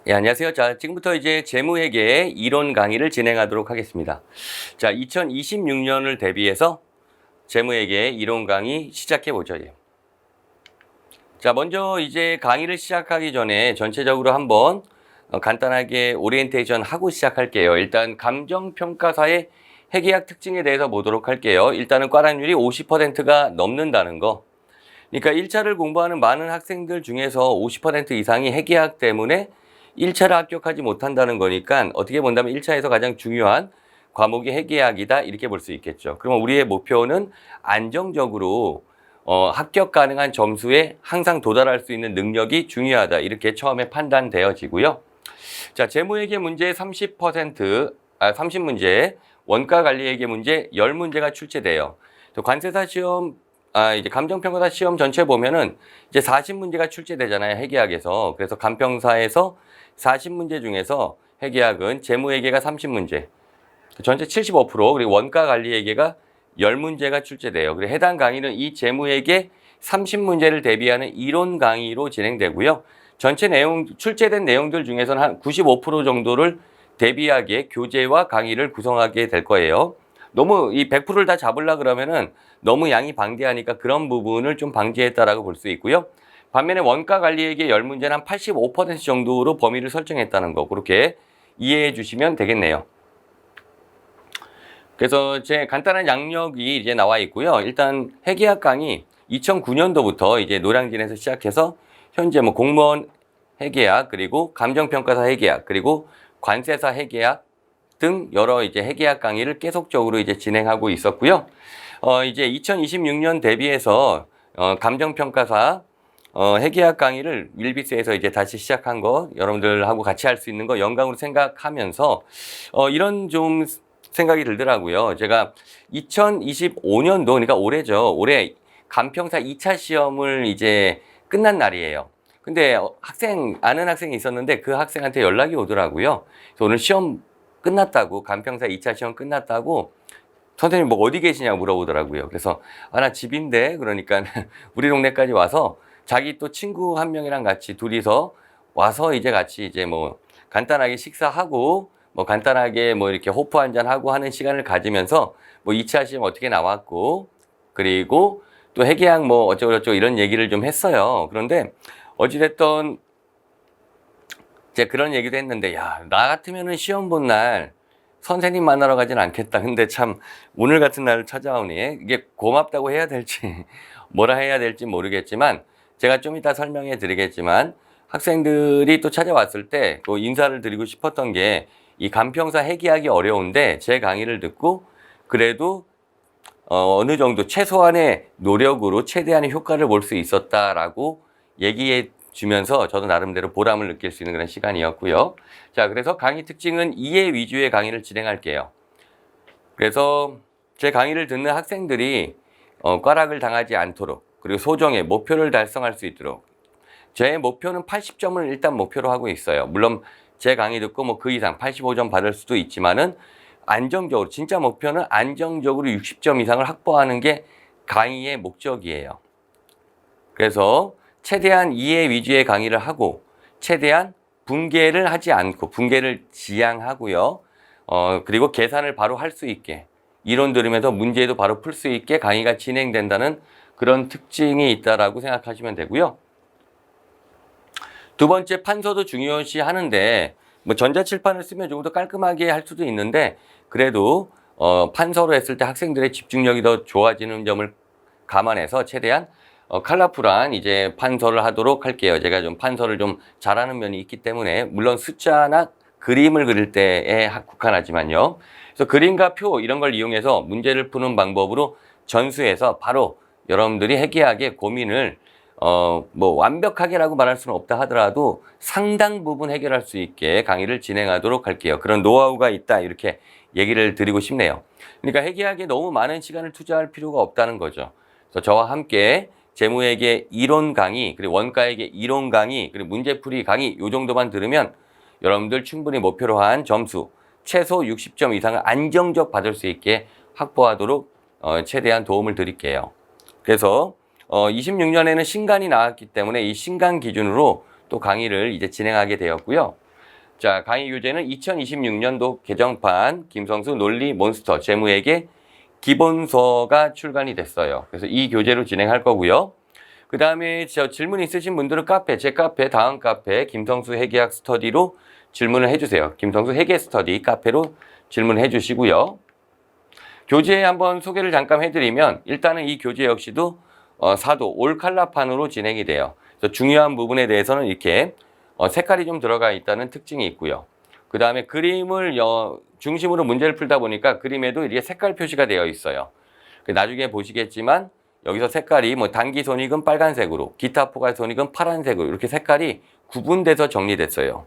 예, 안녕하세요. 자, 지금부터 이제 재무회계 이론 강의를 진행하도록 하겠습니다. 자, 2026년을 대비해서 재무회계 이론 강의 시작해 보죠. 예. 자, 먼저 이제 강의를 시작하기 전에 전체적으로 한번 간단하게 오리엔테이션 하고 시작할게요. 일단 감정평가사의 회계학 특징에 대해서 보도록 할게요. 일단은 과락률이 50%가 넘는다는 거. 그러니까 1차를 공부하는 많은 학생들 중에서 50% 이상이 회계학 때문에 1차를 합격하지 못한다는 거니까 어떻게 본다면 1차에서 가장 중요한 과목이 회계학이다 이렇게 볼 수 있겠죠. 그러면 우리의 목표는 안정적으로 합격 가능한 점수에 항상 도달할 수 있는 능력이 중요하다 이렇게 처음에 판단되어지고요. 자, 재무회계 문제 30문제, 원가관리회계 문제 10문제가 출제돼요. 또 관세사 시험 이제 감정평가사 시험 전체 보면은 이제 40문제가 출제되잖아요. 회계학에서. 그래서 감평사에서 40문제 중에서 회계학은 재무회계가 30문제, 전체 75%, 그리고 원가관리회계가 10문제가 출제돼요. 그리고 해당 강의는 이 재무회계 30문제를 대비하는 이론 강의로 진행되고요. 전체 내용, 출제된 내용들 중에서는 한 95% 정도를 대비하기에 교재와 강의를 구성하게 될 거예요. 너무 이 100%를 다 잡으려 그러면은 너무 양이 방대하니까 그런 부분을 좀 방지했다라고 볼 수 있고요. 반면에 원가관리회계 10문제는 한 85% 정도로 범위를 설정했다는 거 그렇게 이해해 주시면 되겠네요. 그래서 제 간단한 양력이 이제 나와 있고요. 일단 회계학 강의 2009년도부터 이제 노량진에서 시작해서 현재 뭐 공무원 회계학 그리고 감정평가사 회계학 그리고 관세사 회계학 등 여러 이제 회계학 강의를 계속적으로 이제 진행하고 있었고요. 이제 2026년 대비해서 감정평가사 회계학 강의를 윌비스에서 이제 다시 시작한 거 여러분들하고 같이 할 수 있는 거 영광으로 생각하면서 이런 좀 생각이 들더라고요. 제가 2025년도 그러니까 올해죠. 올해 감평사 2차 시험을 이제 끝난 날이에요. 근데 아는 학생이 있었는데 그 학생한테 연락이 오더라고요. 그래서 오늘 시험 끝났다고, 감평사 2차 시험 끝났다고 선생님 뭐 어디 계시냐고 물어보더라고요. 그래서 나 집인데 그러니까 우리 동네까지 와서 자기 또 친구 한 명이랑 같이 둘이서 와서 이제 같이 이제 뭐 간단하게 식사하고 뭐 간단하게 뭐 이렇게 호프 한잔 하고 하는 시간을 가지면서 뭐 2차 시험 어떻게 나왔고 그리고 또 회계학 뭐 어쩌고저쩌고 이런 얘기를 좀 했어요. 그런데 어찌됐든 제가 그런 얘기도 했는데 야, 나 같으면은 시험 본 날 선생님 만나러 가진 않겠다. 근데 참 오늘 같은 날 찾아오니 이게 고맙다고 해야 될지 뭐라 해야 될지 모르겠지만 제가 좀 이따 설명해 드리겠지만 학생들이 또 찾아왔을 때 또 인사를 드리고 싶었던 게 이 간평사 회계하기 어려운데 제 강의를 듣고 그래도 어느 정도 최소한의 노력으로 최대한의 효과를 볼 수 있었다라고 얘기해 주면서 저도 나름대로 보람을 느낄 수 있는 그런 시간이었고요. 자, 그래서 강의 특징은 이해 위주의 강의를 진행할게요. 그래서 제 강의를 듣는 학생들이 꽈락을 당하지 않도록 그리고 소정의 목표를 달성할 수 있도록 제 목표는 80점을 일단 목표로 하고 있어요. 물론 제 강의 듣고 뭐 그 이상 85점 받을 수도 있지만은 안정적으로 진짜 목표는 안정적으로 60점 이상을 확보하는 게 강의의 목적이에요. 그래서 최대한 이해 위주의 강의를 하고 최대한 분개를 하지 않고 분개를 지양하고요. 그리고 계산을 바로 할 수 있게 이론 들으면서 문제도 바로 풀 수 있게 강의가 진행된다는 그런 특징이 있다라고 생각하시면 되고요. 두 번째 판서도 중요시 하는데 뭐 전자칠판을 쓰면 조금 더 깔끔하게 할 수도 있는데 그래도 판서로 했을 때 학생들의 집중력이 더 좋아지는 점을 감안해서 최대한 컬러풀한 이제 판서를 하도록 할게요. 제가 좀 판서를 좀 잘하는 면이 있기 때문에 물론 숫자나 그림을 그릴 때에 국한하지만요. 그래서 그림과 표 이런 걸 이용해서 문제를 푸는 방법으로 전수해서 바로 여러분들이 회계하게 고민을 뭐 완벽하게라고 말할 수는 없다 하더라도 상당 부분 해결할 수 있게 강의를 진행하도록 할게요. 그런 노하우가 있다 이렇게 얘기를 드리고 싶네요. 그러니까 회계학에 너무 많은 시간을 투자할 필요가 없다는 거죠. 그래서 저와 함께 재무회계 이론 강의, 그리고 원가회계 이론 강의, 그리고 문제풀이 강의 요 정도만 들으면 여러분들 충분히 목표로 한 점수 최소 60점 이상을 안정적 받을 수 있게 확보하도록 최대한 도움을 드릴게요. 그래서 26년에는 신간이 나왔기 때문에 이 신간 기준으로 또 강의를 이제 진행하게 되었고요. 자, 강의 교재는 2026년도 개정판 김성수 논리 몬스터 재무회계 기본서가 출간이 됐어요. 그래서 이 교재로 진행할 거고요. 그 다음에 저 질문 있으신 분들은 제 카페, 다음 카페 김성수 회계학 스터디로 질문을 해주세요. 김성수 회계 스터디 카페로 질문해 주시고요. 교재 한번 소개를 잠깐 해드리면 일단은 이 교재 역시도 사도 올 칼라판으로 진행이 돼요. 그래서 중요한 부분에 대해서는 이렇게 색깔이 좀 들어가 있다는 특징이 있고요. 그 다음에 그림을 중심으로 문제를 풀다 보니까 그림에도 이게 색깔 표시가 되어 있어요. 나중에 보시겠지만 여기서 색깔이 뭐 단기 손익은 빨간색으로, 기타 포괄 손익은 파란색으로 이렇게 색깔이 구분돼서 정리됐어요.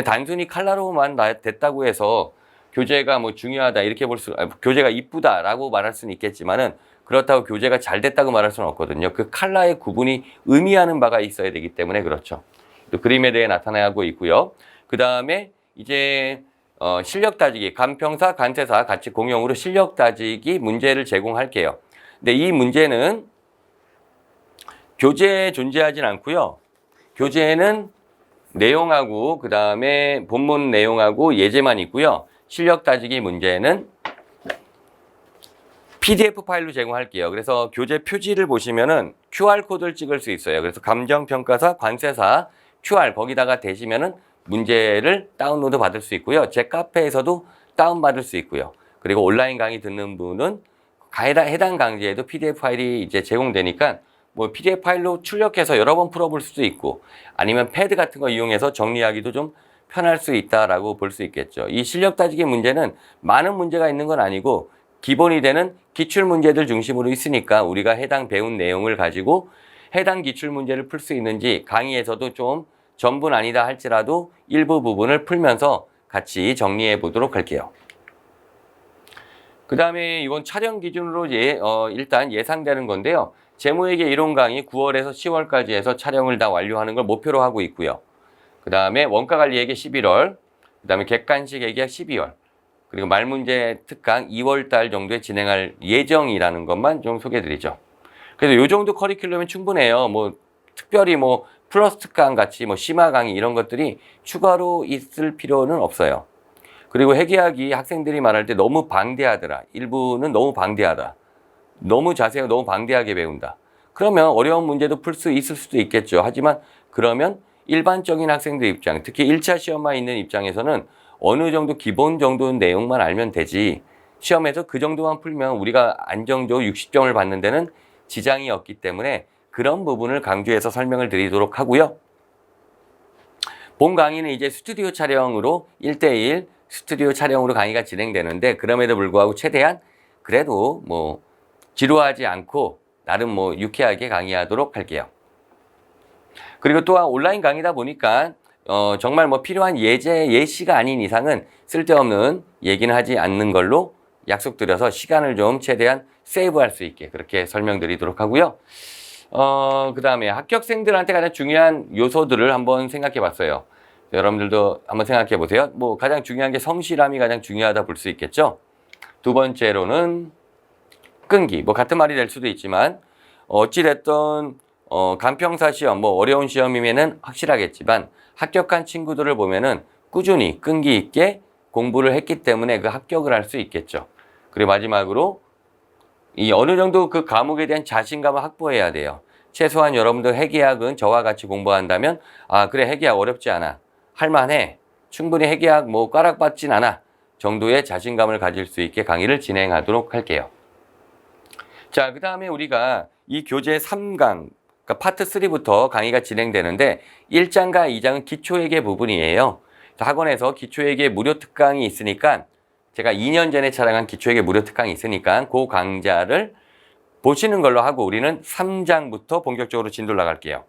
단순히 컬러로만 됐다고 해서 교재가 뭐 중요하다 이렇게 교재가 이쁘다라고 말할 수는 있겠지만은 그렇다고 교재가 잘 됐다고 말할 수는 없거든요. 그 컬러의 구분이 의미하는 바가 있어야 되기 때문에 그렇죠. 또 그림에 대해 나타나고 있고요. 그 다음에 이제 실력 따지기, 간평사, 간세사 같이 공용으로 실력 따지기 문제를 제공할게요. 근데 이 문제는 교재에 존재하진 않고요. 교재에는 내용하고 그 다음에 본문 내용하고 예제만 있고요. 실력 따지기 문제는 PDF 파일로 제공할게요. 그래서 교재 표지를 보시면은 QR코드를 찍을 수 있어요. 그래서 감정평가사, 관세사, QR 거기다가 대시면은 문제를 다운로드 받을 수 있고요. 제 카페에서도 다운받을 수 있고요. 그리고 온라인 강의 듣는 분은 해당 강좌에도 PDF 파일이 이제 제공되니까 뭐 PDF 파일로 출력해서 여러 번 풀어볼 수도 있고 아니면 패드 같은 거 이용해서 정리하기도 좀 편할 수 있다라고 볼 수 있겠죠. 이 실력 따지기 문제는 많은 문제가 있는 건 아니고 기본이 되는 기출 문제들 중심으로 있으니까 우리가 해당 배운 내용을 가지고 해당 기출 문제를 풀 수 있는지 강의에서도 좀 전부는 아니다 할지라도 일부 부분을 풀면서 같이 정리해 보도록 할게요. 그 다음에 이건 촬영 기준으로 일단 예상되는 건데요. 재무회계 이론 강의 9월에서 10월까지 해서 촬영을 다 완료하는 걸 목표로 하고 있고요. 그 다음에 원가관리회계 11월, 그 다음에 객관식 회계학 12월, 그리고 말문제 특강 2월 달 정도에 진행할 예정이라는 것만 좀 소개해드리죠. 그래서 이 정도 커리큘럼이 충분해요. 뭐 특별히 뭐 플러스 특강 같이 뭐 심화 강의 이런 것들이 추가로 있을 필요는 없어요. 그리고 회계학이 학생들이 말할 때 너무 방대하더라. 일부는 너무 방대하다. 너무 자세하고 너무 방대하게 배운다. 그러면 어려운 문제도 풀 수 있을 수도 있겠죠. 하지만 그러면 일반적인 학생들 입장, 특히 1차 시험만 있는 입장에서는 어느 정도 기본 정도 내용만 알면 되지. 시험에서 그 정도만 풀면 우리가 안정적으로 60점을 받는 데는 지장이 없기 때문에 그런 부분을 강조해서 설명을 드리도록 하고요. 본 강의는 이제 스튜디오 촬영으로 1대1 스튜디오 촬영으로 강의가 진행되는데 그럼에도 불구하고 최대한 그래도 뭐 지루하지 않고 나름 뭐 유쾌하게 강의하도록 할게요. 그리고 또한 온라인 강의다 보니까 정말 뭐 필요한 예시가 아닌 이상은 쓸데없는 얘기는 하지 않는 걸로 약속드려서 시간을 좀 최대한 세이브할 수 있게 그렇게 설명드리도록 하고요. 그 다음에 합격생들한테 가장 중요한 요소들을 한번 생각해 봤어요. 여러분들도 한번 생각해 보세요. 뭐 가장 중요한 게 성실함이 가장 중요하다 볼 수 있겠죠. 두 번째로는 끈기. 뭐 같은 말이 될 수도 있지만 어찌됐든 간평사 시험 뭐 어려운 시험이면은 확실하겠지만 합격한 친구들을 보면은 꾸준히 끈기 있게 공부를 했기 때문에 그 합격을 할 수 있겠죠. 그리고 마지막으로 이 어느 정도 그 과목에 대한 자신감을 확보해야 돼요. 최소한 여러분들 회계학은 저와 같이 공부한다면 아 그래 회계학 어렵지 않아. 할만해. 충분히 회계학 뭐 꽈락받진 않아. 정도의 자신감을 가질 수 있게 강의를 진행하도록 할게요. 자, 그 다음에 우리가 이 교재 3강, 그러니까 파트 3부터 강의가 진행되는데 1장과 2장은 기초회계 부분이에요. 학원에서 기초회계 무료 특강이 있으니까 제가 2년 전에 촬영한 기초회계 무료 특강이 있으니까 그 강좌를 보시는 걸로 하고 우리는 3장부터 본격적으로 진도 나갈게요.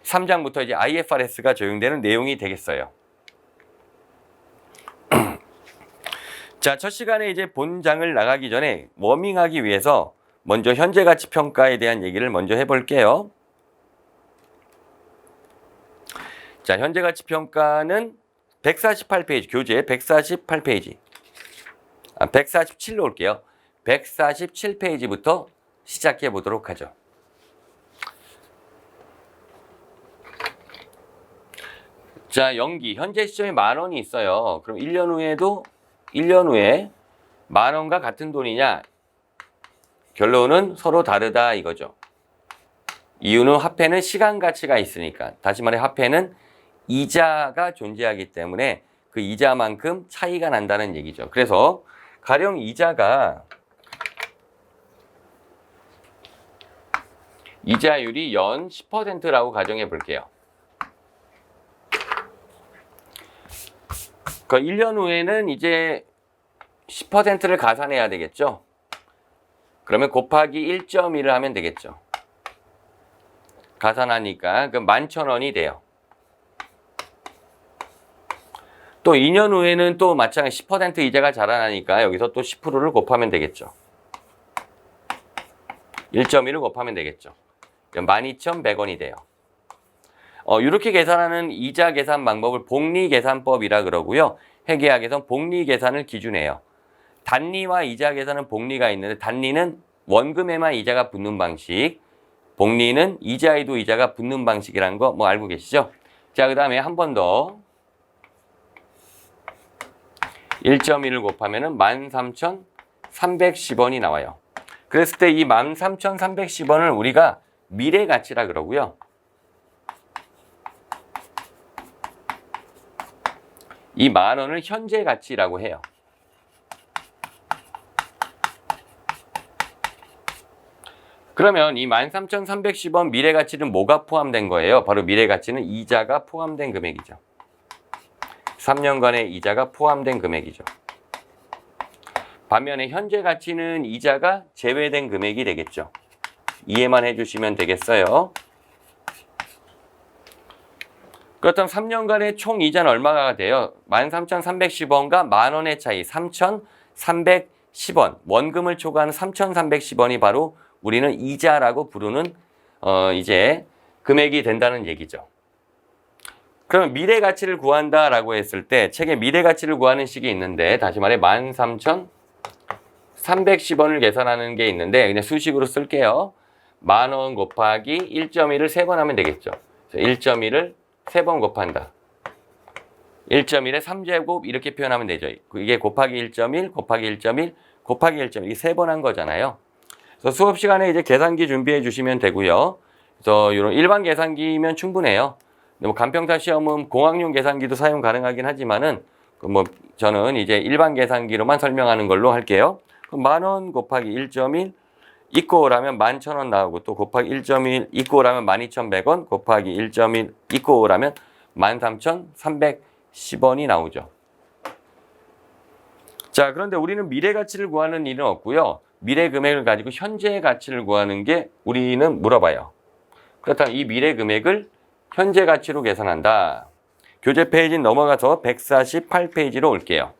3장부터 이제 IFRS가 적용되는 내용이 되겠어요. 자, 첫 시간에 이제 본장을 나가기 전에 워밍하기 위해서 먼저 현재 가치 평가에 대한 얘기를 먼저 해볼게요. 자, 현재 가치 평가는 148페이지, 교재 148페이지. 147로 올게요. 147페이지부터 시작해 보도록 하죠. 자, 연기. 현재 시점에 10,000원이 있어요. 그럼 1년 후에도 1년 후에 10,000원과 같은 돈이냐? 결론은 서로 다르다 이거죠. 이유는 화폐는 시간 가치가 있으니까. 다시 말해 화폐는 이자가 존재하기 때문에 그 이자만큼 차이가 난다는 얘기죠. 그래서 가령 이자율이 연 10%라고 가정해 볼게요. 그 1년 후에는 이제 10%를 가산해야 되겠죠. 그러면 곱하기 1.1을 하면 되겠죠. 가산하니까 그 11,000원이 돼요. 또 2년 후에는 또 마찬가지 10% 이자가 자라나니까 여기서 또 10%를 곱하면 되겠죠. 1.1을 곱하면 되겠죠. 12,100원이 돼요. 이렇게 계산하는 이자 계산 방법을 복리계산법이라 그러고요. 회계학에서는 복리계산을 기준해요. 단리와 이자 계산은 복리가 있는데 단리는 원금에만 이자가 붙는 방식, 복리는 이자에도 이자가 붙는 방식이라는 거 뭐 알고 계시죠? 자, 그 다음에 한 번 더 1.1을 곱하면 13,310원이 나와요. 그랬을 때 이 13,310원을 우리가 미래 가치라 그러고요. 이 10,000원을 현재 가치라고 해요. 그러면 이 13,310원 미래 가치는 뭐가 포함된 거예요? 바로 미래 가치는 이자가 포함된 금액이죠. 3년간의 이자가 포함된 금액이죠. 반면에 현재 가치는 이자가 제외된 금액이 되겠죠. 이해만 해주시면 되겠어요. 그렇다면 3년간의 총 이자는 얼마가 돼요? 13,310원과 10,000원의 차이 3,310원. 원금을 초과하는 3,310원이 바로 우리는 이자라고 부르는 이제 금액이 된다는 얘기죠. 그러면 미래 가치를 구한다라고 했을 때 책에 미래 가치를 구하는 식이 있는데 다시 말해 13,310원을 계산하는 게 있는데 그냥 수식으로 쓸게요. 10,000원 곱하기 1.1을 3번 하면 되겠죠. 1.1을 3번 곱한다. 1.1의 3제곱 이렇게 표현하면 되죠. 이게 곱하기 1.1 곱하기 1.1 곱하기 1.1 이게 3번 한 거잖아요. 그래서 수업 시간에 이제 계산기 준비해 주시면 되고요. 그래서 이런 일반 계산기면 충분해요. 뭐 간평타 시험은 공학용 계산기도 사용 가능하긴 하지만은 뭐 저는 이제 일반 계산기로만 설명하는 걸로 할게요. 그럼 10,000원 곱하기 1.1 이꼬라면 11,000원 나오고 또 곱하기 1.1 이꼬라면 12,100원 곱하기 1.1 이꼬라면 13,310원이 나오죠. 자, 그런데 우리는 미래 가치를 구하는 일은 없고요. 미래 금액을 가지고 현재 가치를 구하는 게 우리는 물어봐요. 그렇다면 이 미래 금액을 현재 가치로 계산한다. 교재 페이지 넘어가서 148페이지로 올게요.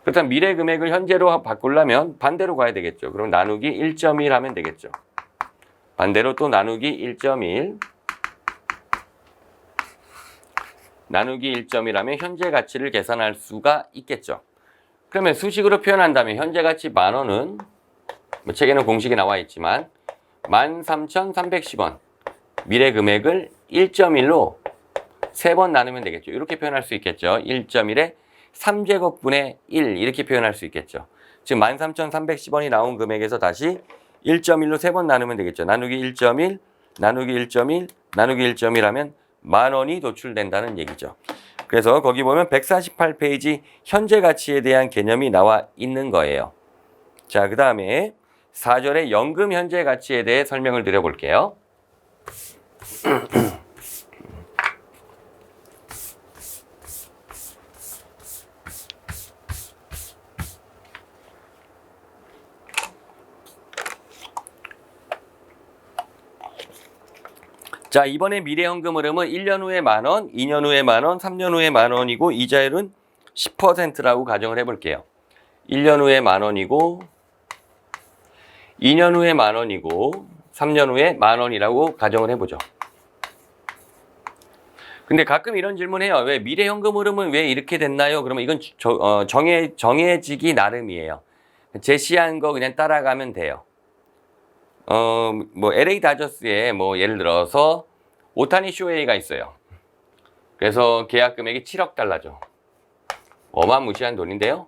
그렇다면 미래 금액을 현재로 바꾸려면 반대로 가야 되겠죠. 그럼 나누기 1.1 하면 되겠죠. 반대로 또 나누기 1.1 나누기 1.1 하면 현재 가치를 계산할 수가 있겠죠. 그러면 수식으로 표현한다면 현재 가치 10,000원은 뭐 책에는 공식이 나와 있지만 13,310원 미래 금액을 1.1로 3번 나누면 되겠죠. 이렇게 표현할 수 있겠죠. 1.1에 3제곱분의 1 이렇게 표현할 수 있겠죠. 지금 13,310원이 나온 금액에서 다시 1.1로 3번 나누면 되겠죠. 나누기 1.1, 나누기 1.1, 나누기 1.1 하면 10,000원이 도출된다는 얘기죠. 그래서 거기 보면 148페이지 현재 가치에 대한 개념이 나와 있는 거예요. 자, 그 다음에 4절의 연금 현재 가치에 대해 설명을 드려볼게요. 자, 이번에 미래연금 흐름은 1년 후에 10,000원, 2년 후에 10,000원, 3년 후에 10,000원이고 이자율은 10%라고 가정을 해볼게요. 1년 후에 10,000원이고 2년 후에 10,000원이고 3년 후에 10,000원이라고 가정을 해보죠. 근데 가끔 이런 질문해요. 왜 미래연금 흐름은 왜 이렇게 됐나요? 그러면 이건 정해지기 나름이에요. 제시한 거 그냥 따라가면 돼요. 뭐 LA 다저스에 뭐 예를 들어서 오타니 쇼헤이가 있어요. 그래서 계약 금액이 7억 달러죠. 어마무시한 돈인데요.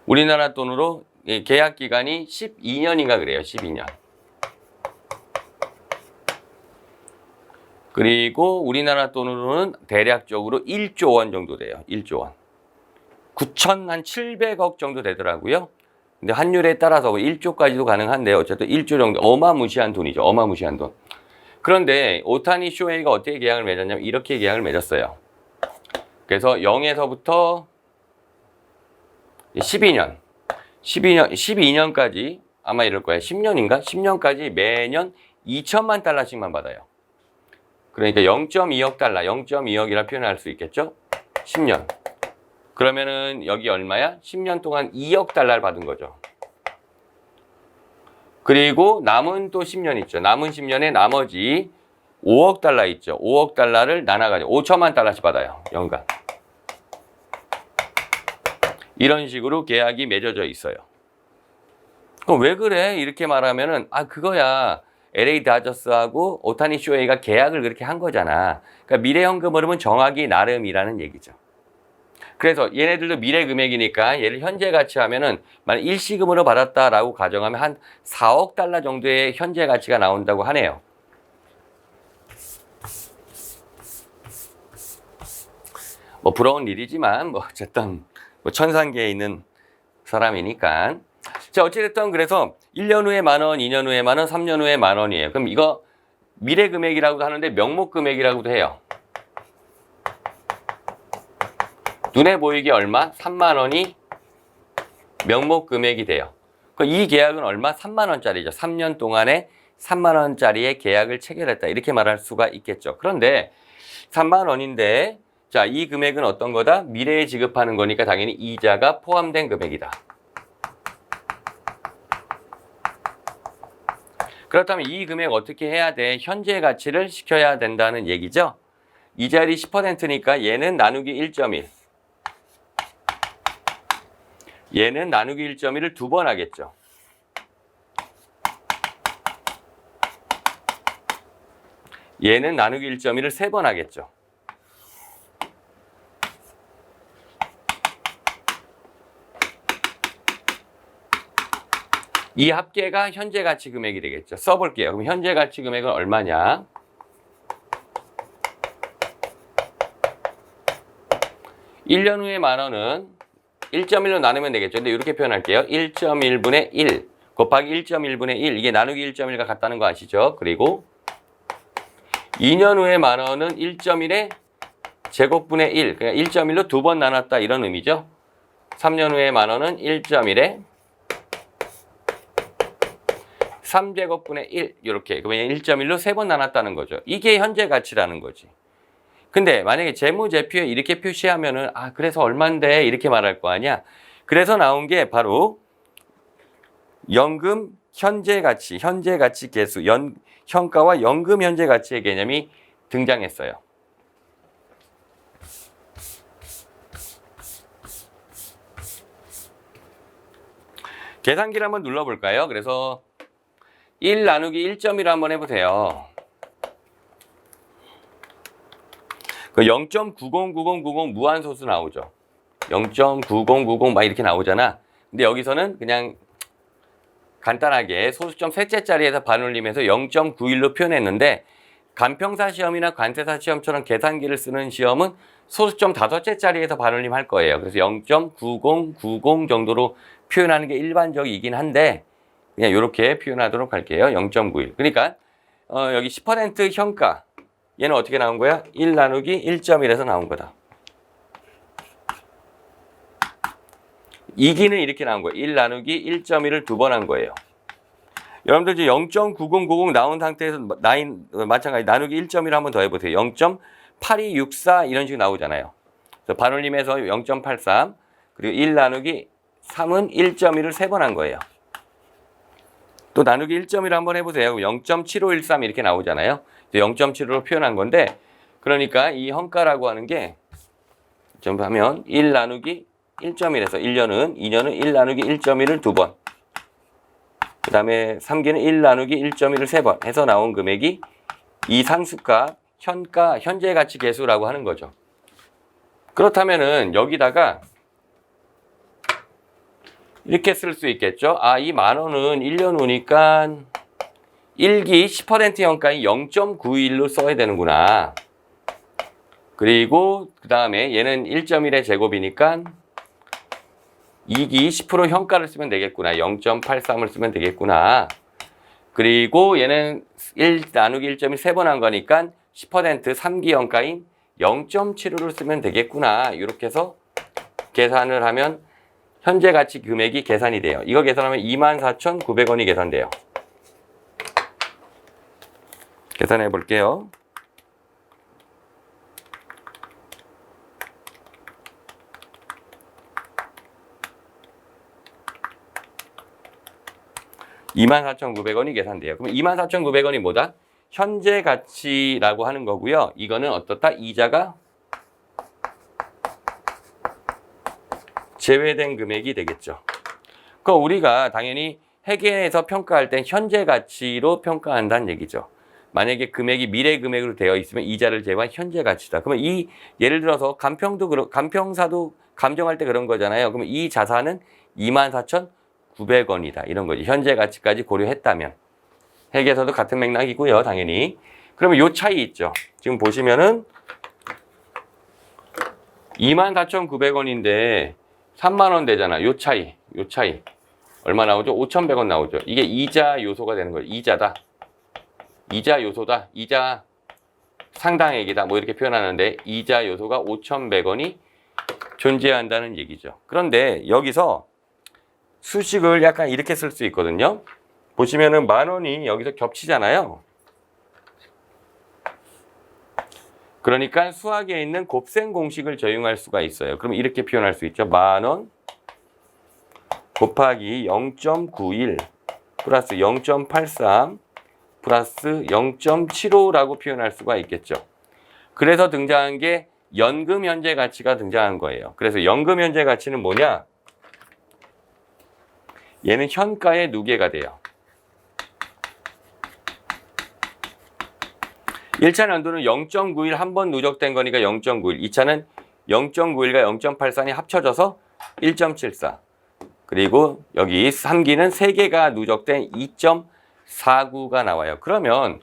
우리나라 돈으로 계약 기간이 12년인가 그래요. 12년. 그리고 우리나라 돈으로는 대략적으로 1조 원 정도 돼요. 1조 원. 9,700억 정도 되더라고요. 근데 환율에 따라서 1조까지도 가능한데요. 어쨌든 1조 정도 어마무시한 돈이죠. 어마무시한 돈. 그런데 오타니 쇼헤이가 어떻게 계약을 맺었냐면 이렇게 계약을 맺었어요. 그래서 0에서부터 12년까지 아마 이럴 거예요. 10년인가? 10년까지 매년 2천만 달러씩만 받아요. 그러니까 0.2억 달러, 0.2억이라 표현할 수 있겠죠? 10년. 그러면은 여기 얼마야? 10년 동안 2억 달러를 받은 거죠. 그리고 남은 또 10년 있죠. 남은 10년에 나머지 5억 달러 있죠. 5억 달러를 나눠가지고 5천만 달러씩 받아요. 연간. 이런 식으로 계약이 맺어져 있어요. 그럼 왜 그래? 이렇게 말하면은 그거야. LA 다저스하고 오타니 쇼헤이가 계약을 그렇게 한 거잖아. 그러니까 미래 현금 흐름은 정하기 나름이라는 얘기죠. 그래서 얘네들도 미래 금액이니까 얘를 현재 가치하면은 만약 일시금으로 받았다라고 가정하면 한 4억 달러 정도의 현재 가치가 나온다고 하네요. 뭐 부러운 일이지만 뭐 어쨌든 뭐 천상계에 있는 사람이니까. 자, 어찌됐든 그래서 1년 후에 10,000원, 2년 후에 10,000원, 3년 후에 10,000원이에요. 그럼 이거 미래 금액이라고도 하는데 명목 금액이라고도 해요. 눈에 보이게 얼마? 30,000원이 명목 금액이 돼요. 이 계약은 얼마? 30,000원짜리죠. 3년 동안에 30,000원짜리의 계약을 체결했다. 이렇게 말할 수가 있겠죠. 그런데 30,000원인데 자, 이 금액은 어떤 거다? 미래에 지급하는 거니까 당연히 이자가 포함된 금액이다. 그렇다면 이 금액 어떻게 해야 돼? 현재 가치를 시켜야 된다는 얘기죠. 이자율이 10%니까 얘는 나누기 1.1. 얘는 나누기 1.1을 2번 하겠죠. 얘는 나누기 1.1을 3번 하겠죠. 이 합계가 현재 가치 금액이 되겠죠. 써볼게요. 그럼 현재 가치 금액은 얼마냐? (1년) 후에 10,000원은 1.1로 나누면 되겠죠. 근데 이렇게 표현할게요. 1.1분의 1 곱하기 1.1분의 1 이게 나누기 1.1과 같다는 거 아시죠? 그리고 2년 후에 10,000원은 1.1의 제곱분의 1 그러니까 1.1로 2번 나눴다 이런 의미죠. 3년 후에 10,000원은 1.1의 3제곱분의 1 이렇게 그러면 1.1로 3번 나눴다는 거죠. 이게 현재 가치라는 거지. 근데 만약에 재무제표에 이렇게 표시하면은 그래서 얼만데 이렇게 말할 거 아니야. 그래서 나온 게 바로 연금 현재 가치 계수 현가와 연금 현재 가치의 개념이 등장했어요. 계산기를 한번 눌러볼까요? 그래서 1 나누기 1.1 한번 해보세요. 0.909090 무한소수 나오죠. 0.9090 막 이렇게 나오잖아. 근데 여기서는 그냥 간단하게 소수점 셋째 자리에서 반올림해서 0.91로 표현했는데 간평사 시험이나 관세사 시험처럼 계산기를 쓰는 시험은 소수점 다섯째 자리에서 반올림 할 거예요. 그래서 0.9090 정도로 표현하는 게 일반적이긴 한데 그냥 이렇게 표현하도록 할게요. 0.91. 그러니까 여기 10% 현가 얘는 어떻게 나온 거야? 1 나누기 1.1에서 나온 거다. 이기는 이렇게 나온 거예요. 1 나누기 1.1을 2번 한 거예요. 여러분들 이제 0.9090 나온 상태에서 마찬가지 나누기 1.1 한번 더 해보세요. 0.8264 이런 식으로 나오잖아요. 그래서 반올림해서 0.83 그리고 1 나누기 3은 1.1을 3번 한 거예요. 또 나누기 1.1 한번 해보세요. 0.7513 이렇게 나오잖아요. 0.75로 표현한 건데 그러니까 이 현가라고 하는 게 전부하면 1 나누기 1.1에서 1년은 2년은 1 나누기 1.1을 2번 그 다음에 3기는 1 나누기 1.1을 3번 해서 나온 금액이 이 상수값 현재 가치 계수라고 하는 거죠. 그렇다면은 여기다가 이렇게 쓸 수 있겠죠. 아, 이 10,000원은 1년 후니까 1기 10% 현가인 0.91로 써야 되는구나. 그리고 그 다음에 얘는 1.1의 제곱이니까 2기 10% 현가를 쓰면 되겠구나. 0.83을 쓰면 되겠구나. 그리고 얘는 1 나누기 1.1 3번 한 거니까 10% 3기 현가인 0.75를 쓰면 되겠구나. 이렇게 해서 계산을 하면 현재 가치 금액이 계산이 돼요. 이거 계산하면 24,900원이 계산돼요. 계산해 볼게요. (24,900원이) 계산돼요. 그럼 24,900원이 뭐다? 현재 가치라고 하는 거고요. 이거는 어떻다? 이자가 제외된 금액이 되겠죠. 그럼 우리가 당연히 회계에서 평가할 땐 현재 가치로 평가한다는 얘기죠. 만약에 금액이 미래 금액으로 되어 있으면 이자를 제외한 현재 가치다. 그러면 이 예를 들어서 간평사도 감정할 때 그런 거잖아요. 그러면 이 자산은 24,900원이다. 이런 거지. 현재 가치까지 고려했다면. 회계에서도 같은 맥락이고요. 당연히. 그러면 요 차이 있죠. 지금 보시면은 24,900원인데 3만원 되잖아. 요 차이. 얼마 나오죠? 5,100원 나오죠. 이게 이자 요소가 되는 거예요. 이자다. 이자 요소다. 이자 상당액이다. 뭐 이렇게 표현하는데 이자 요소가 5,100원이 존재한다는 얘기죠. 그런데 여기서 수식을 약간 이렇게 쓸 수 있거든요. 보시면은 10,000원이 여기서 겹치잖아요. 그러니까 수학에 있는 곱셈 공식을 적용할 수가 있어요. 그럼 이렇게 표현할 수 있죠. 10,000원 곱하기 0.91 플러스 0.83 플러스 0.75라고 표현할 수가 있겠죠. 그래서 등장한 게 연금 현재 가치가 등장한 거예요. 그래서 연금 현재 가치는 뭐냐? 얘는 현가의 누계가 돼요. 1차 연도는 0.91 한 번 누적된 거니까 0.91. 2차는 0.91과 0.83이 합쳐져서 1.74. 그리고 여기 3기는 3개가 누적된 2.49가 나와요. 그러면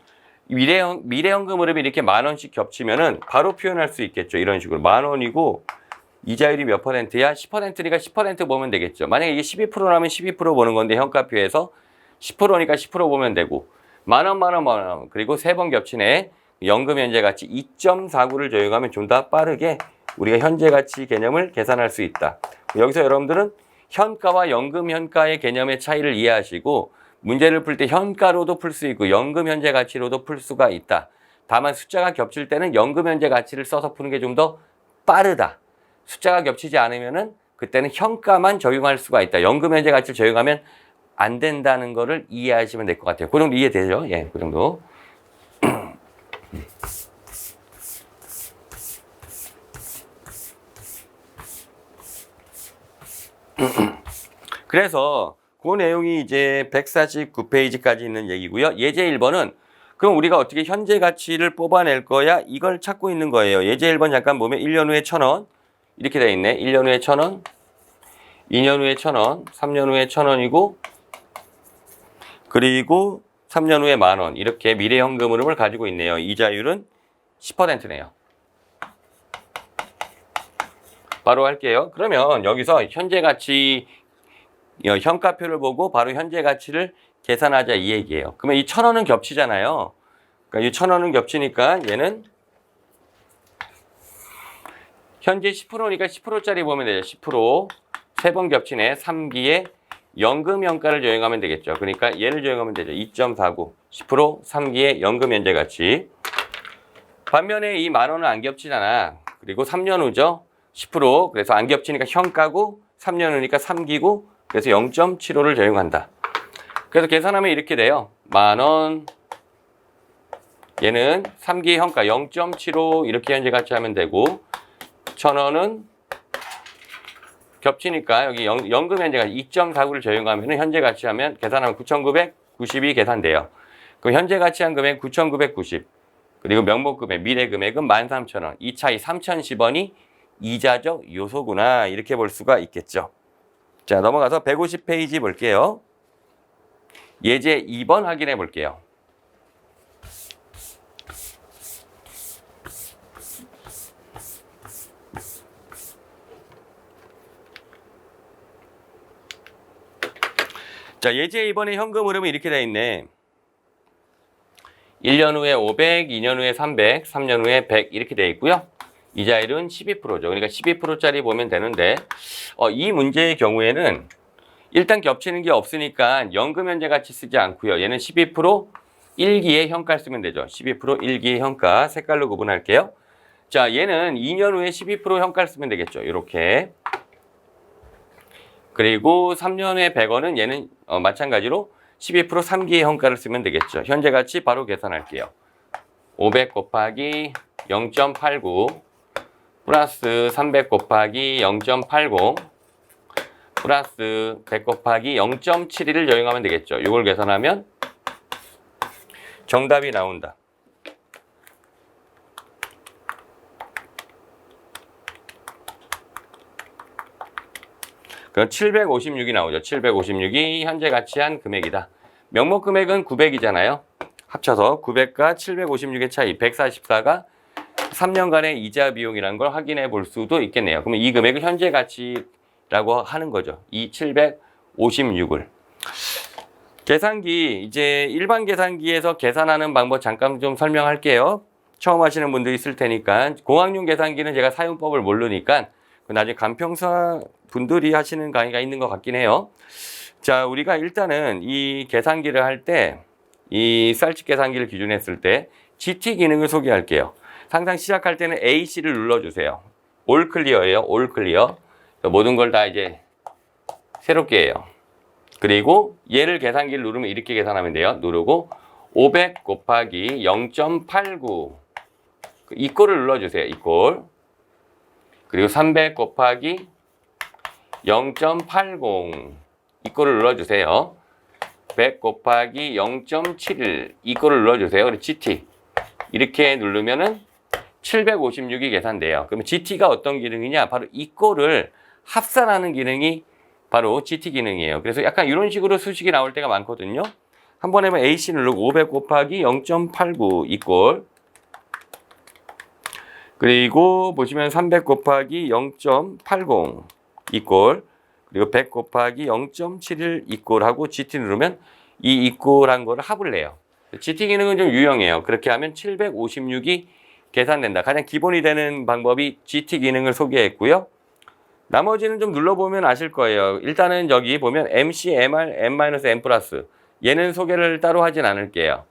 미래연금 흐름이 이렇게 10,000원씩 겹치면은 바로 표현할 수 있겠죠. 이런 식으로 10,000원이고 이자율이 몇 %야? 10%니까 10% 보면 되겠죠. 만약에 이게 12%라면 12% 보는 건데 현가표에서 10%니까 10% 보면 되고 10,000원 그리고 3번 겹치네. 연금 현재 가치 2.49를 적용하면 좀 더 빠르게 우리가 현재 가치 개념을 계산할 수 있다. 여기서 여러분들은 현가와 연금 현가의 개념의 차이를 이해하시고 문제를 풀 때 현가로도 풀 수 있고 연금 현재 가치로도 풀 수가 있다. 다만 숫자가 겹칠 때는 연금 현재 가치를 써서 푸는 게 좀 더 빠르다. 숫자가 겹치지 않으면은 그때는 현가만 적용할 수가 있다. 연금 현재 가치를 적용하면 안 된다는 거를 이해하시면 될 것 같아요. 그 정도 이해되죠? 예, 그 정도. 그래서 그 내용이 이제 149페이지까지 있는 얘기고요. 예제 1번은 그럼 우리가 어떻게 현재 가치를 뽑아낼 거야? 이걸 찾고 있는 거예요. 예제 1번 잠깐 보면 1년 후에 1,000원 이렇게 돼 있네. 1년 후에 1,000원, 2년 후에 1,000원, 3년 후에 1,000원이고 그리고 3년 후에 10,000원 이렇게 미래 현금 흐름을 가지고 있네요. 이자율은 10%네요. 바로 할게요. 그러면 여기서 현재 가치 현가표를 보고 바로 현재 가치를 계산하자 이 얘기예요. 그러면 이 1,000원은 겹치잖아요. 그러니까 이 1,000원은 겹치니까 얘는 현재 10%니까 10%짜리 보면 되죠. 10%. 3번 겹치네. 3기에 연금 현가를 적용하면 되겠죠. 그러니까 얘를 적용하면 되죠. 2.49. 10% 3기에 연금 현재 가치. 반면에 이 10,000원은 안 겹치잖아. 그리고 3년 후죠. 10%. 그래서 안 겹치니까 현가고 3년 후니까 3기고 그래서 0.75를 적용한다. 그래서 계산하면 이렇게 돼요. 10,000원 얘는 3기 현가 0.75 이렇게 현재 가치 하면 되고 1,000원은 겹치니까 여기 연금 현재 가치 2.49를 적용하면 현재 가치 하면 계산하면 9,990이 계산돼요. 그럼 현재 가치한 금액 9,990. 그리고 명목금액, 미래금액은 13,000원. 이 차이 3,010원이 이자적 요소구나. 이렇게 볼 수가 있겠죠. 자, 넘어가서 150페이지 볼게요. 예제 2번 확인해 볼게요. 자, 예제 2번의 현금 흐름이 이렇게 돼 있네. 1년 후에 500, 2년 후에 300, 3년 후에 100 이렇게 돼 있고요. 이자율은 12%죠. 그러니까 12%짜리 보면 되는데 이 문제의 경우에는 일단 겹치는 게 없으니까 연금 현재 가치 쓰지 않고요. 얘는 12% 1기의 현가를 쓰면 되죠. 12% 1기의 현가 색깔로 구분할게요. 자, 얘는 2년 후에 12% 현가를 쓰면 되겠죠. 이렇게. 그리고 3년 후에 100원은 얘는 마찬가지로 12% 3기의 현가를 쓰면 되겠죠. 현재 가치 바로 계산할게요. 500 곱하기 0.89 플러스 300 곱하기 0.80 플러스 100 곱하기 0.72를 적용하면 되겠죠. 이걸 계산하면 정답이 나온다. 그럼 756이 나오죠. 756이 현재 가치한 금액이다. 명목 금액은 900이잖아요. 합쳐서 900과 756의 차이 144가 3년간의 이자 비용이라는 걸 확인해 볼 수도 있겠네요. 그러면 이 금액을 현재 가치라고 하는 거죠. 이 756을. 계산기, 이제 일반 계산기에서 계산하는 방법 잠깐 좀 설명할게요. 처음 하시는 분들이 있을 테니까. 공학용 계산기는 제가 사용법을 모르니까 나중에 간평사 분들이 하시는 강의가 있는 것 같긴 해요. 자, 우리가 일단은 이 계산기를 할 때, 이 쌀집 계산기를 기준했을 때 GT 기능을 소개할게요. 항상 시작할 때는 AC를 눌러주세요. 올 클리어예요. 올 클리어. 모든 걸 다 이제 새롭게 해요. 그리고 얘를 계산기를 누르면 이렇게 계산하면 돼요. 누르고 500 곱하기 0.89 이꼴을 눌러주세요. 이꼴. 그리고 300 곱하기 0.80 이꼴을 눌러주세요. 100 곱하기 0.71 이꼴을 눌러주세요. 그리고 GT 이렇게 누르면은 756이 계산돼요. 그러면 GT가 어떤 기능이냐? 바로 이꼴을 합산하는 기능이 바로 GT 기능이에요. 그래서 약간 이런 식으로 수식이 나올 때가 많거든요. 한번 해보면 AC 누르고 500 곱하기 0.89 이꼴. 그리고 보시면 300 곱하기 0.80 이꼴. 그리고 100 곱하기 0.71 이꼴하고 GT 누르면 이 이꼴한 거를 합을 내요. GT 기능은 좀 유용해요. 그렇게 하면 756이 계산된다. 가장 기본이 되는 방법이 GT 기능을 소개했고요. 나머지는 좀 눌러보면 아실 거예요. 일단은 여기 보면 MC, MR, M-M+, 얘는 소개를 따로 하진 않을게요.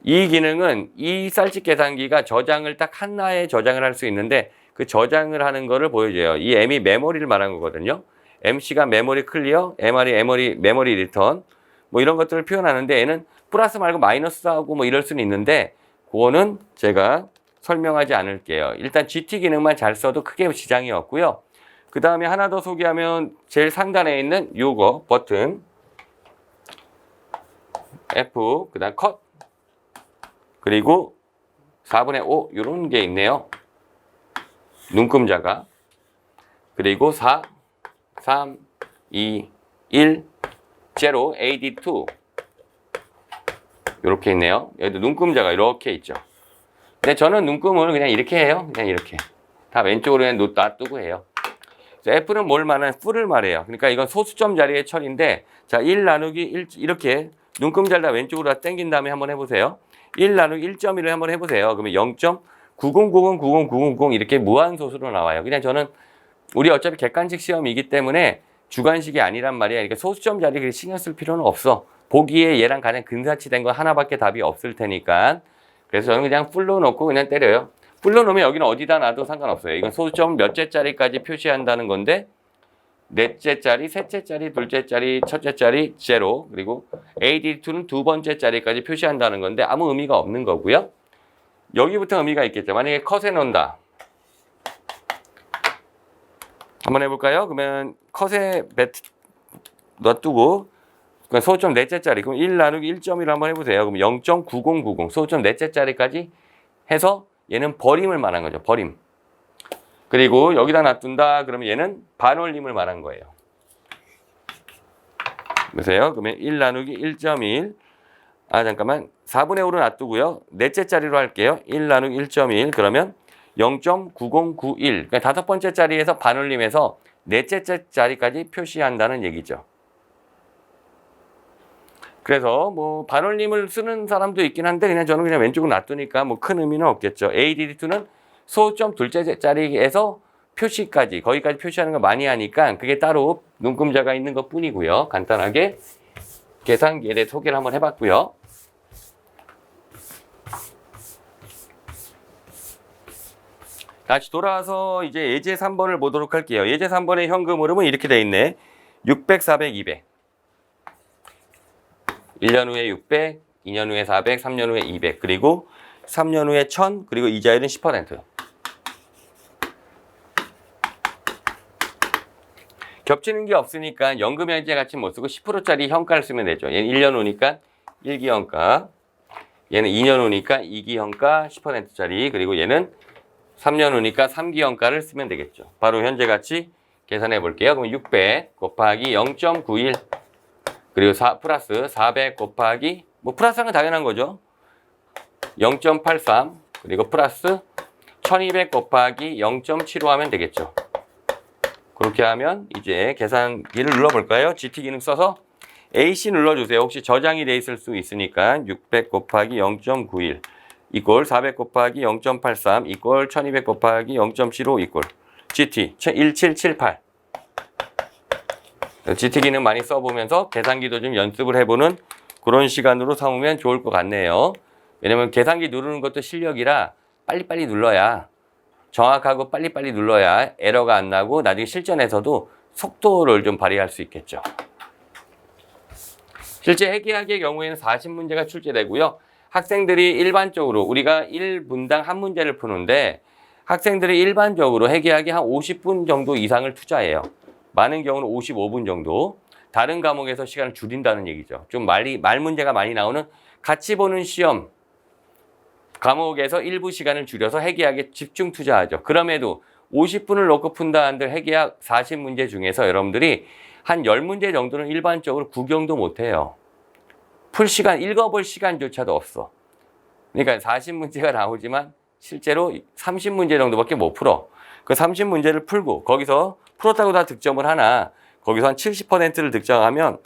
이 기능은 이 쌀집 계산기가 저장을 딱 하나에 저장을 할 수 있는데 그 저장을 하는 거를 보여줘요. 이 M이 메모리를 말한 거거든요. MC가 메모리 클리어, MR이 메모리 리턴 뭐 이런 것들을 표현하는데 얘는 플러스 말고 마이너스하고 뭐 이럴 수는 있는데 그거는 제가 설명하지 않을게요. 일단 GT 기능만 잘 써도 크게 지장이 없고요. 그 다음에 하나 더 소개하면 제일 상단에 있는 요거 버튼 F 그 다음 컷 그리고 4분의 5 이런 게 있네요. 눈금자가 그리고 4 3 2 1 0 AD2 이렇게 있네요. 여기도 눈금자가 이렇게 있죠. 근데 저는 눈금을 그냥 이렇게 해요. 그냥 이렇게 다 왼쪽으로 그냥 놔두고 해요. F는 뭘 말하냐? F를 말해요. 그러니까 이건 소수점 자리의 처리인데 자, 1 나누기 1 이렇게 눈금자를 다 왼쪽으로 다 당긴 다음에 한번 해보세요. 1 나누기 1.1을 한번 해보세요. 그러면 0.90909090 이렇게 무한소수로 나와요. 그냥 저는 우리 어차피 객관식 시험이기 때문에 주관식이 아니란 말이야. 그러니까 소수점 자리에 신경 쓸 필요는 없어. 보기에 얘랑 가장 근사치된 거 하나밖에 답이 없을 테니까. 그래서 저는 그냥 풀로 놓고 그냥 때려요. 풀로 놓으면 여기는 어디다 놔도 상관없어요. 이건 소수점 몇째 자리까지 표시한다는 건데 넷째 자리, 셋째 자리, 둘째 자리, 첫째 자리, 제로 그리고 AD2는 두 번째 자리까지 표시한다는 건데 아무 의미가 없는 거고요. 여기부터 의미가 있겠죠. 만약에 컷에 놓는다. 한번 해볼까요? 그러면 컷에 놔두고 소수점 넷째 자리 그럼 1 나누기 1.1을 한번 해보세요. 그럼 0.9090 소수점 넷째 자리까지 해서 얘는 버림을 말한 거죠. 버림. 그리고 여기다 놔둔다 그러면 얘는 반올림을 말한 거예요. 보세요. 그러면 1 나누기 1.1. 잠깐만. 4분의 5로 놔두고요. 넷째 자리로 할게요. 1 나누기 1.1. 그러면 0.9091. 그러니까 다섯 번째 자리에서 반올림해서 넷째 자리까지 표시한다는 얘기죠. 그래서 뭐 반올림을 쓰는 사람도 있긴 한데 그냥 저는 그냥 왼쪽으로 놔두니까 뭐 큰 의미는 없겠죠. ADD2는 소점 둘째 자리에서 표시까지 거기까지 표시하는 거 많이 하니까 그게 따로 눈금자가 있는 것 뿐이고요. 간단하게 계산기에 대해 소개를 한번 해봤고요. 다시 돌아와서 이제 예제 3번을 보도록 할게요. 예제 3번의 현금 흐름은 이렇게 돼 있네. 600, 400, 200. 1년 후에 600, 2년 후에 400, 3년 후에 200, 그리고 3년 후에 1000, 그리고 이자율은 10%. 겹치는 게 없으니까 연금 현재 가치 못 쓰고 10%짜리 현가를 쓰면 되죠. 얘는 1년 후니까 1기 현가, 얘는 2년 후니까 2기 현가 10%짜리, 그리고 얘는 3년 후니까 3기 현가를 쓰면 되겠죠. 바로 현재 가치 계산해 볼게요. 그럼 600 곱하기 0.91 그리고 플러스 400 곱하기 뭐 플러스는 건 당연한 거죠. 0.83 그리고 플러스 1200 곱하기 0.75 하면 되겠죠. 그렇게 하면 이제 계산기를 눌러볼까요? GT 기능 써서 AC 눌러주세요. 혹시 저장이 돼 있을 수 있으니까 600 곱하기 0.91 이꼴 400 곱하기 0.83 이꼴 1200 곱하기 0.75 이꼴 GT 1778. GT 기능 많이 써보면서 계산기도 좀 연습을 해보는 그런 시간으로 삼으면 좋을 것 같네요. 왜냐면 계산기 누르는 것도 실력이라 빨리빨리 눌러야 정확하고 빨리빨리 눌러야 에러가 안 나고 나중에 실전에서도 속도를 좀 발휘할 수 있겠죠. 실제 회계학의 경우에는 40문제가 출제되고요. 학생들이 일반적으로 우리가 1분당 한 문제를 푸는데 학생들이 일반적으로 회계학에 한 50분 정도 이상을 투자해요. 많은 경우는 55분 정도. 다른 과목에서 시간을 줄인다는 얘기죠. 좀 말 문제가 많이 나오는 같이 보는 시험 과목에서 일부 시간을 줄여서 회계학에 집중 투자하죠. 그럼에도 50분을 놓고 푼다 한들 회계학 40문제 중에서 여러분들이 한 10문제 정도는 일반적으로 구경도 못해요. 풀 시간, 읽어볼 시간조차도 없어. 그러니까 40문제가 나오지만 실제로 30문제 정도밖에 못 풀어. 그 30문제를 풀고 거기서 풀었다고 다 득점을 하나 거기서 한 70%를 득점하면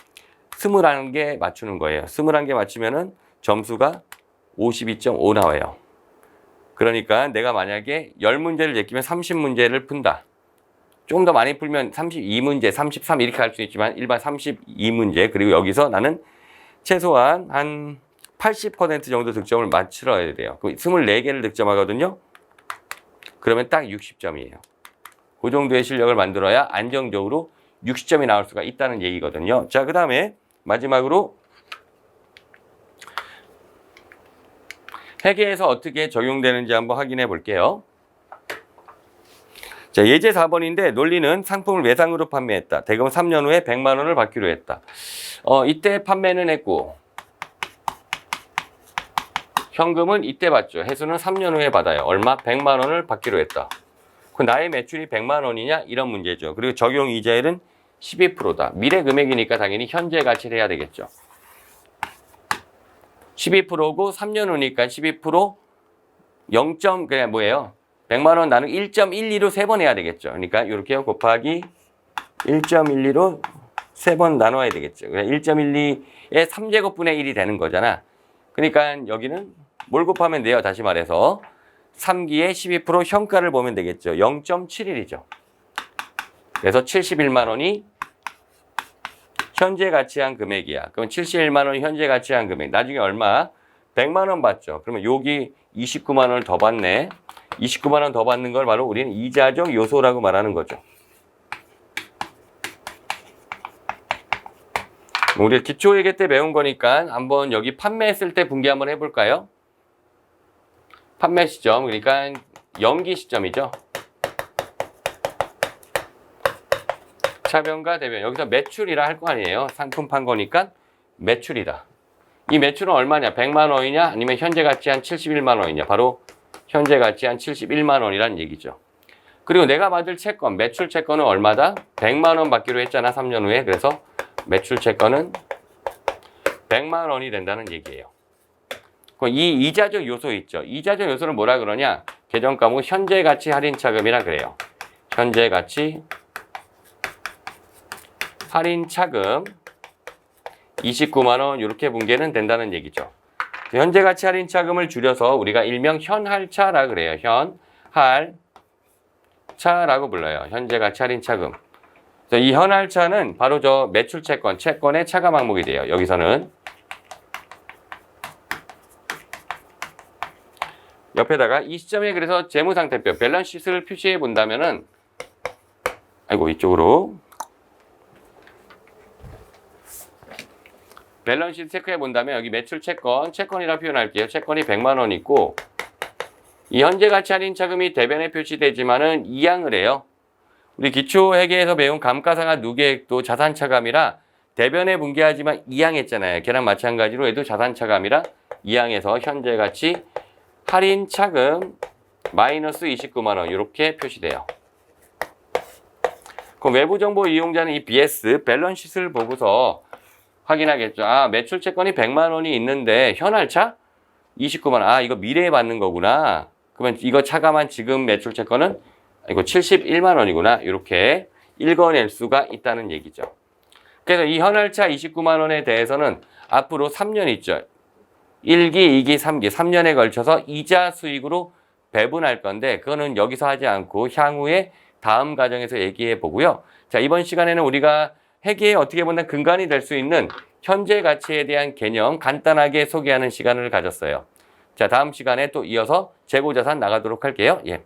21개 맞추는 거예요. 21개 맞추면은 점수가 52.5 나와요. 그러니까 내가 만약에 10문제를 제끼면 30문제를 푼다. 조금 더 많이 풀면 32문제, 33 이렇게 할 수 있지만 일반 32문제 그리고 여기서 나는 최소한 한 80% 정도 득점을 맞추어야 돼요. 24개를 득점하거든요. 그러면 딱 60점이에요. 그 정도의 실력을 만들어야 안정적으로 60점이 나올 수가 있다는 얘기거든요. 자, 그 다음에 마지막으로 회계에서 어떻게 적용되는지 한번 확인해 볼게요. 자, 예제 4번인데 논리는 상품을 외상으로 판매했다. 대금 3년 후에 100만 원을 받기로 했다. 이때 판매는 했고 현금은 이때 받죠. 해수는 3년 후에 받아요. 얼마? 100만 원을 받기로 했다. 그 나의 매출이 100만 원이냐? 이런 문제죠. 그리고 적용 이자율은 12%다. 미래 금액이니까 당연히 현재 가치를 해야 되겠죠. 12%고 3년 후니까 12% 0. 그냥 뭐예요? 100만 원 나는 1.12로 3번 해야 되겠죠. 그러니까 이렇게 곱하기 1.12로 3번 나눠야 되겠죠. 1.12의 3제곱분의 1이 되는 거잖아. 그러니까 여기는 뭘 곱하면 돼요? 다시 말해서 3기의 12% 현가를 보면 되겠죠. 0.71이죠. 그래서 71만 원이 현재 가치한 금액이야. 그럼 71만 원이 현재 가치한 금액. 나중에 얼마? 100만 원 받죠. 그러면 여기 29만 원을 더 받네. 29만 원 더 받는 걸 바로 우리는 이자적 요소라고 말하는 거죠. 우리 기초회계 때 배운 거니까 한번 여기 판매했을 때 분기 한번 해볼까요? 판매 시점, 그러니까 연기 시점이죠. 차변과 대변. 여기서 매출이라 할 거 아니에요. 상품 판 거니까 매출이다. 이 매출은 얼마냐? 100만 원이냐? 아니면 현재 가치 한 71만 원이냐? 바로 현재 가치 한 71만 원이란 얘기죠. 그리고 내가 받을 채권, 매출 채권은 얼마다? 100만 원 받기로 했잖아, 3년 후에. 그래서 매출 채권은 100만 원이 된다는 얘기예요. 이 이자적 요소 있죠. 이자적 요소를 뭐라 그러냐? 계정 과목 현재 가치 할인 차금이라 그래요. 현재 가치 할인 차금 29만 원 이렇게 분계는 된다는 얘기죠. 현재 가치 할인 차금을 줄여서 우리가 일명 현할차라 그래요. 현할차라고 불러요. 현재 가치 할인 차금. 이 현할차는 바로 저 매출 채권, 채권의 차감 항목이 돼요. 여기서는 옆에다가 이 시점에 그래서 재무상태표, 밸런스시트를 표시해 본다면은 아이고 이쪽으로 밸런스시트 체크해 본다면 여기 매출 채권, 채권이라 표현할게요. 채권이 100만 원 있고 이 현재 가치 할인 차금이 대변에 표시되지만은 이항을 해요. 우리 기초 회계에서 배운 감가상각 누계액도 자산 차감이라 대변에 분계하지만 이항했잖아요. 걔랑 마찬가지로 얘도 자산 차감이라 이항해서 현재 가치 할인 차금 마이너스 29만 원 이렇게 표시돼요. 그럼 외부 정보 이용자는 이 BS 밸런스시트를 보고서 확인하겠죠. 아, 매출 채권이 100만 원이 있는데 현할차 29만 원. 아, 이거 미래에 받는 거구나. 그러면 이거 차감한 지금 매출 채권은 이거 71만 원이구나. 이렇게 읽어낼 수가 있다는 얘기죠. 그래서 이 현할차 29만 원에 대해서는 앞으로 3년 있죠. 1기, 2기, 3기, 3년에 걸쳐서 이자 수익으로 배분할 건데 그거는 여기서 하지 않고 향후에 다음 과정에서 얘기해 보고요. 자, 이번 시간에는 우리가 회계에 어떻게 보면 근간이 될 수 있는 현재 가치에 대한 개념 간단하게 소개하는 시간을 가졌어요. 자, 다음 시간에 또 이어서 재고자산 나가도록 할게요. 예.